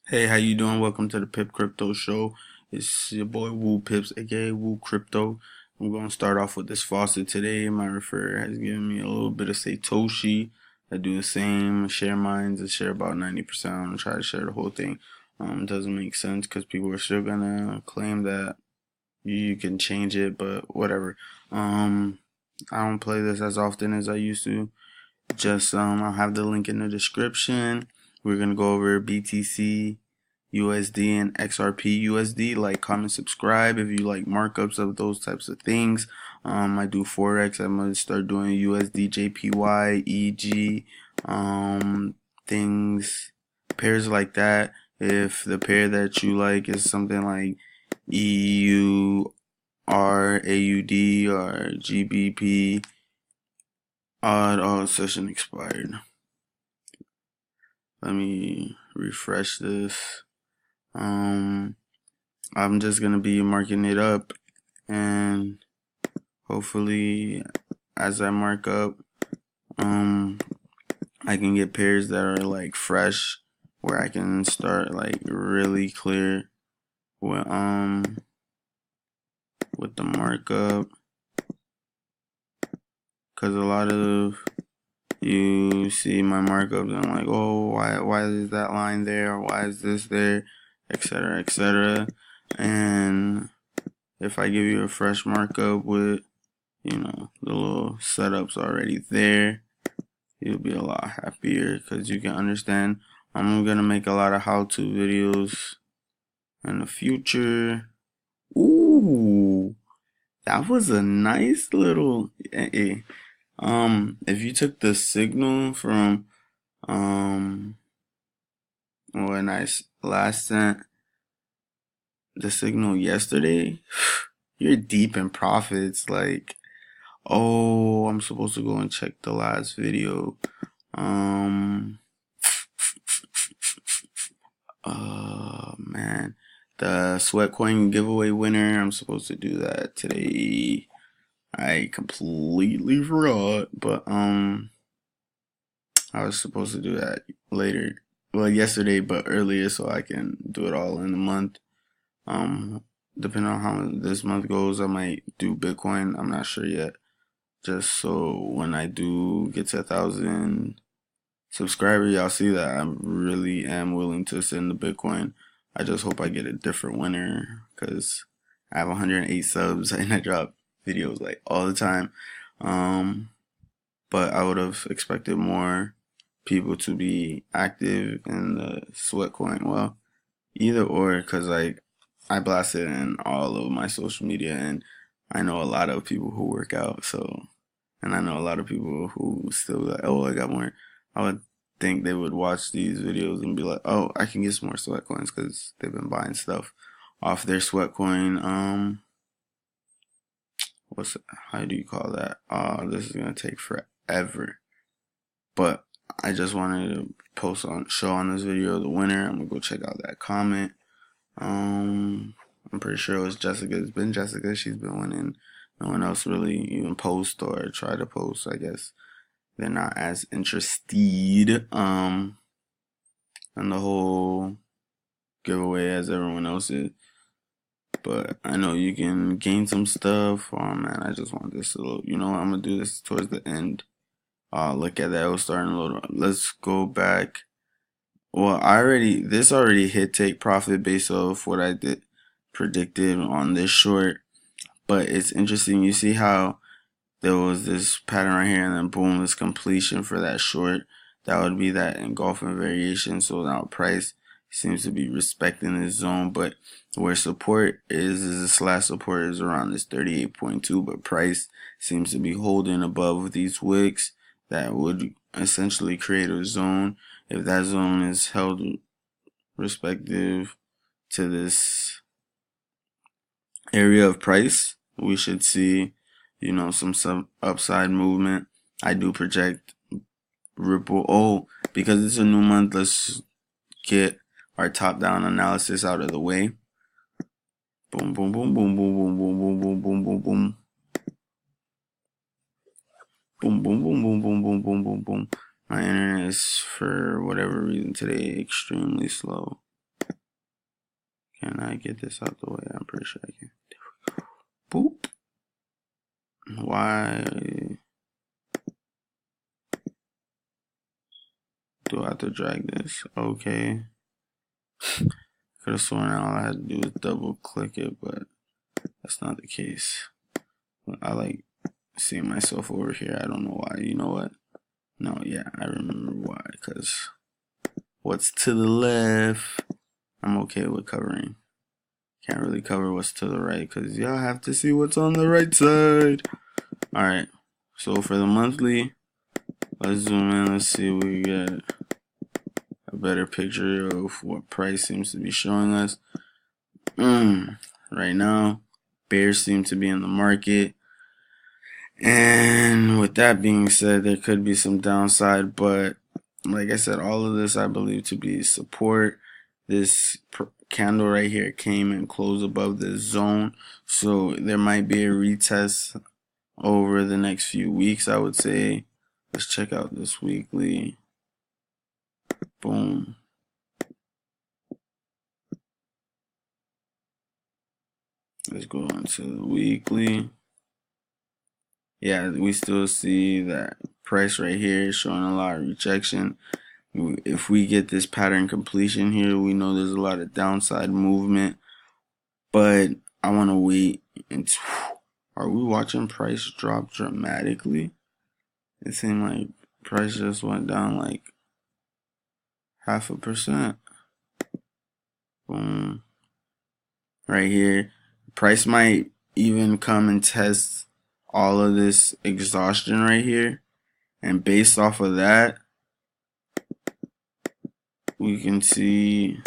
Hey, how you doing? Welcome to the Pip Crypto Show. It's your boy Wupips, aka Wucrypto. I'm going to start off with this faucet today. My referrer has given me a little bit of Satoshi. I do the same, share mines, I share about 90%. I'm going to try to share the whole thing. It doesn't make sense because people are still going to claim that you can change it, but whatever. I don't play this as often as I used to. Just I'll have the link in the description. We're gonna go over BTC USD and XRPUSD. Like, comment, subscribe if you like markups of those types of things. I do forex. I'm gonna start doing usdjpy, EG, things, pairs like that. If the pair that you like is something like EUR, AUD, or GBP. Session expired. Let me refresh this. I'm just gonna be marking it up, and hopefully, as I mark up, I can get pairs that are like fresh, where I can start like really clear with the markup, because a lot of you see my markups and I'm like, oh, why is that line there, or why is this there, etc., etc. And if I give you a fresh markup with, the little setups already there, you'll be a lot happier because you can understand. I'm gonna make a lot of how-to videos in the future. Ooh, that was a nice little. If you took the signal from when I last sent the signal yesterday, you're deep in profits. Like, oh, I'm supposed to go and check the last video. Man, the sweat coin giveaway winner. I'm supposed to do that today. I completely forgot, but I was supposed to do that later. Well, yesterday, but earlier, so I can do it all in a month. Depending on how this month goes, I might do Bitcoin. I'm not sure yet. Just so when I do get to 1,000 subscribers, y'all see that I really am willing to send the Bitcoin. I just hope I get a different winner because I have 108 subs and I drop videos like all the time. But I would have expected more people to be active in the sweat coin. Well, either or, because like I blast it in all of my social media, and I know a lot of people who work out. So, and I know a lot of people who still be like, oh, I got more. I would think they would watch these videos and be like, oh, I can get some more sweat coins because they've been buying stuff off their sweat coin. How do you call that? This is gonna take forever. But I just wanted to show on this video the winner. I'm gonna go check out that comment. I'm pretty sure it was Jessica. It's been Jessica. She's been winning. No one else really even post or try to post. I guess they're not as interested in the whole giveaway as everyone else is. But I know you can gain some stuff. Oh man, I just want this to load. You know what? I'm gonna do this towards the end. Look at that. It was starting to load. Let's go back. Well, this already hit take profit based off what I did predicted on this short. But it's interesting. You see how there was this pattern right here, and then boom, this completion for that short. That would be that engulfing variation. So now price seems to be respecting this zone, but where support is this last support is around this 38.2, but price seems to be holding above these wicks that would essentially create a zone. If that zone is held respective to this area of price, we should see, some upside movement. I do project Ripple. Oh, because it's a new month, let's get our top-down analysis out of the way. Boom, boom, boom, boom, boom, boom, boom, boom, boom, boom, boom, boom. Boom, boom, boom, boom, boom, boom, boom, boom, boom. My internet is, for whatever reason today, extremely slow. Can I get this out the way? I'm pretty sure I can. Boop. Why do I have to drag this? Okay. Could have sworn all I had to do was double click it, but that's not the case. I like seeing myself over here. I don't know why. You know what? No, yeah, I remember why. Because what's to the left, I'm okay with covering. Can't really cover what's to the right because y'all have to see what's on the right side. Alright, so for the monthly, let's zoom in. Let's see if we get a better picture of what price seems to be showing us. Right now, bears seem to be in the market. And with that being said, there could be some downside, but like I said, all of this I believe to be support. This candle right here came and closed above this zone, so there might be a retest over the next few weeks, I would say. Let's check out this weekly. Boom. Let's go into the weekly. Yeah, we still see that price right here is showing a lot of rejection. If we get this pattern completion here, we know there's a lot of downside movement, but I want to wait until, are we watching price drop dramatically? It seemed like price just went down like 0.5%. Boom. Right here, price might even come and test all of this exhaustion right here, and based off of that, we can see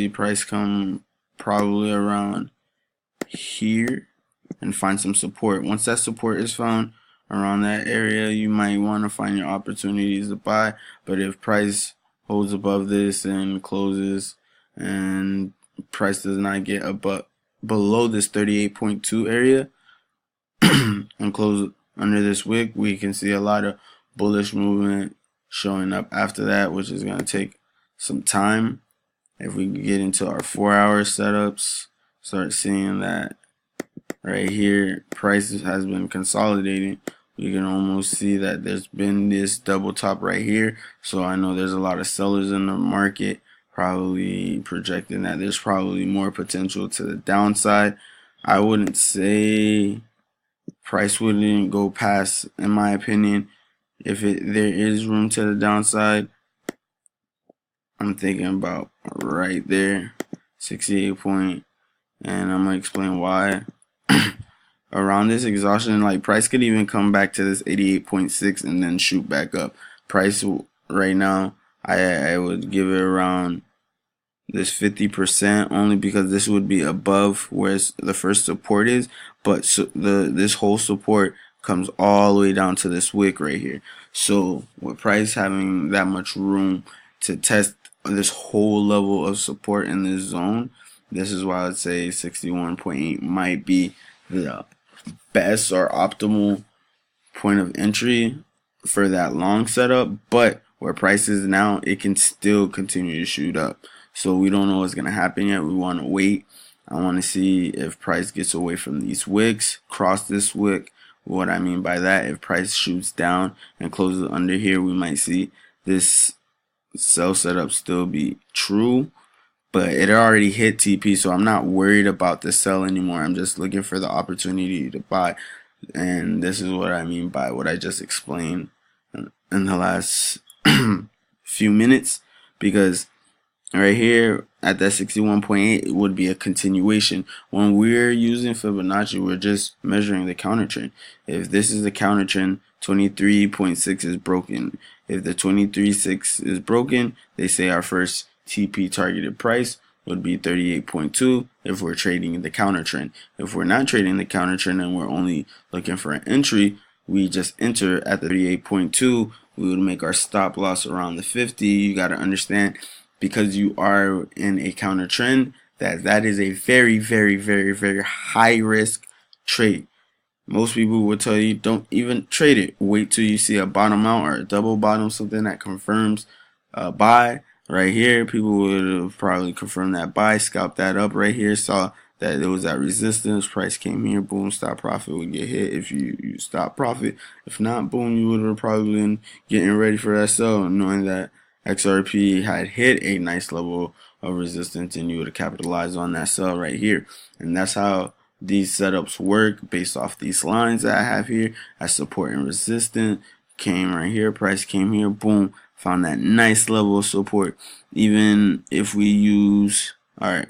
price come probably around here and find some support. Once that support is found around that area, you might want to find your opportunities to buy. But if price holds above this and closes, and price does not get above below this 38.2 area and close under this wick, we can see a lot of bullish movement showing up after that, which is going to take some time. If we get into our 4-hour setups, start seeing that right here price has been consolidating. You can almost see that there's been this double top right here, so I know there's a lot of sellers in the market probably projecting that there's probably more potential to the downside. I wouldn't say price wouldn't go past, in my opinion, if there is room to the downside. I'm thinking about right there, 68 point, and I'm gonna explain why. Around this exhaustion, like price could even come back to this 88.6 and then shoot back up. Price right now, I would give it around this 50%, only because this would be above where the first support is, but this whole support comes all the way down to this wick right here. So with price having that much room to test this whole level of support in this zone, this is why I'd say 61.8 might be the best or optimal point of entry for that long setup. But where price is now, it can still continue to shoot up. So we don't know what's going to happen yet. We want to wait. I want to see if price gets away from these wicks, cross this wick. What I mean by that, if price shoots down and closes under here, we might see this sell setup still be true, but it already hit TP, so I'm not worried about the sell anymore. I'm just looking for the opportunity to buy, and this is what I mean by what I just explained in the last few minutes, because right here at that 61.8, it would be a continuation. When we're using Fibonacci, we're just measuring the counter trend. If this is the counter trend, 23.6 is broken. If the 23.6 is broken, they say our first TP targeted price would be 38.2 if we're trading the counter trend. If we're not trading the counter trend and we're only looking for an entry, we just enter at the 38.2. We would make our stop loss around the 50. You got to understand, because you are in a counter trend, that is a very, very, very, very high risk trade. Most people would tell you don't even trade it. Wait till you see a bottom out or a double bottom, something that confirms a buy. Right here, people would have probably confirmed that buy, scalped that up right here, saw that there was that resistance, price came here, boom, stop profit would get hit if you stop profit. If not, boom, you would have probably been getting ready for that sell, knowing that XRP had hit a nice level of resistance and you would have capitalized on that sell right here. And that's how these setups work, based off these lines that I have here as support and resistance. Came right here, price came here, boom, found that nice level of support. Even if we use, all right,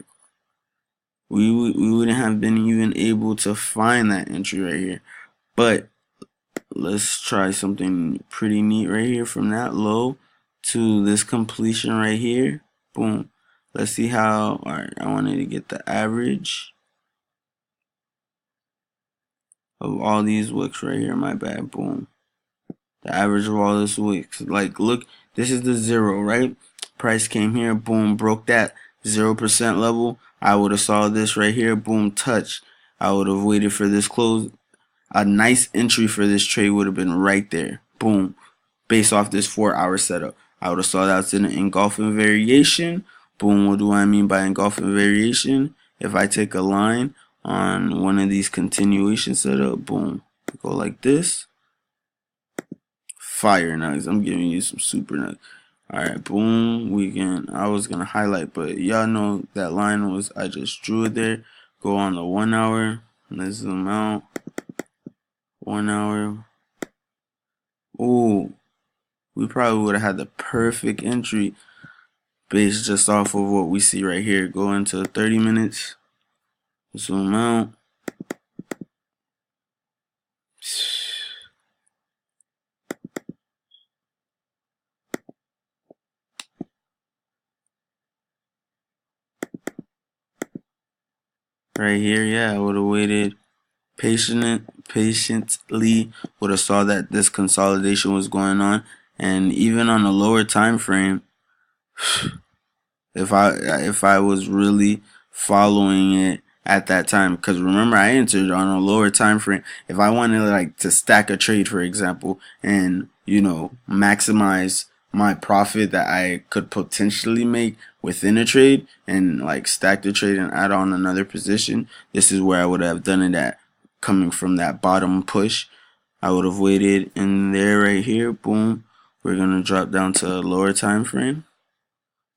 we wouldn't have been even able to find that entry right here. But let's try something pretty neat right here, from that low to this completion right here, boom. Let's see how, all right, I wanted to get the average of all these wicks right here, my bad, boom. The average of all this wicks, like, look, this is the 0, right? Price came here, boom, broke that 0% level. I would have saw this right here, boom, touch. I would have waited for this close. A nice entry for this trade would have been right there, boom, based off this 4-hour setup. I would have saw that's in an engulfing variation. Boom, what do I mean by engulfing variation? If I take a line on one of these continuation setup, boom, go like this. Fire nugs. I'm giving you some super nugs. Alright, boom. I was gonna highlight, but y'all know that line was, I just drew it there. Go on the 1 hour. Let's zoom out. 1 hour. Ooh. We probably would have had the perfect entry based just off of what we see right here. Go into 30 minutes. Zoom out. Right here, yeah, I would have waited patiently, would have saw that this consolidation was going on, and even on a lower time frame, if I was really following it at that time, because remember I entered on a lower time frame. If I wanted like to stack a trade, for example, and maximize my profit that I could potentially make within a trade, and like stack the trade and add on another position, this is where I would have done it at. Coming from that bottom push, I would have waited in there right here, boom. We're gonna drop down to a lower time frame,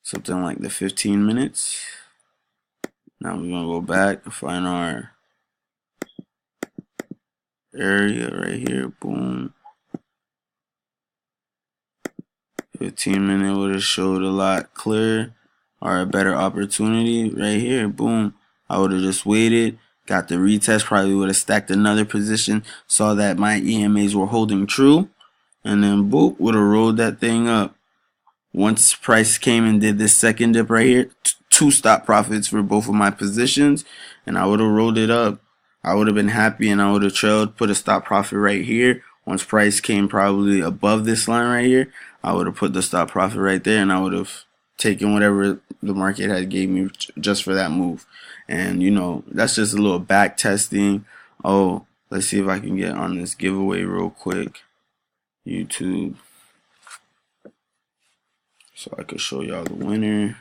something like the 15 minutes. Now we're gonna go back and find our area right here, boom. 15-minute would have showed a lot clearer, or a better opportunity right here, boom. I would have just waited, got the retest, probably would have stacked another position, saw that my EMAs were holding true, and then boop, would have rolled that thing up. Once price came and did this second dip right here, 2 stop profits for both of my positions, and I would have rolled it up. I would have been happy, and I would have trailed, put a stop profit right here. Once price came probably above this line right here, I would have put the stop profit right there, and I would have taken whatever the market had gave me just for that move. And that's just a little back testing. Oh, let's see if I can get on this giveaway real quick. YouTube. So I could show y'all the winner.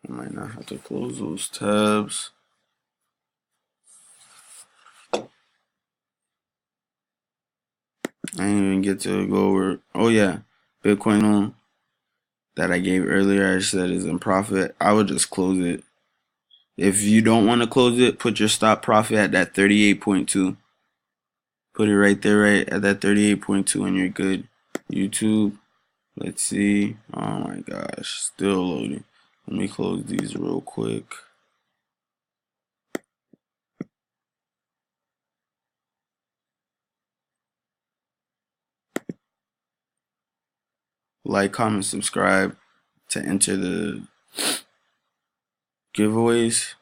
I might not have to close those tabs. I didn't even get to go over. Oh yeah, Bitcoin on that I gave earlier, I said is in profit. I would just close it. If you don't want to close it, put your stop profit at that 38.2. Put it right there, right at that 38.2, and you're good. YouTube, let's see. Oh my gosh, still loading. Let me close these real quick. Like, comment, subscribe to enter the giveaways.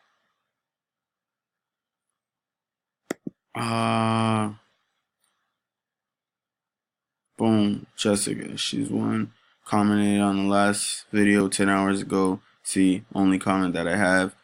Boom, Jessica, she's won. commented on the last video 10 hours ago. See, only comment that I have.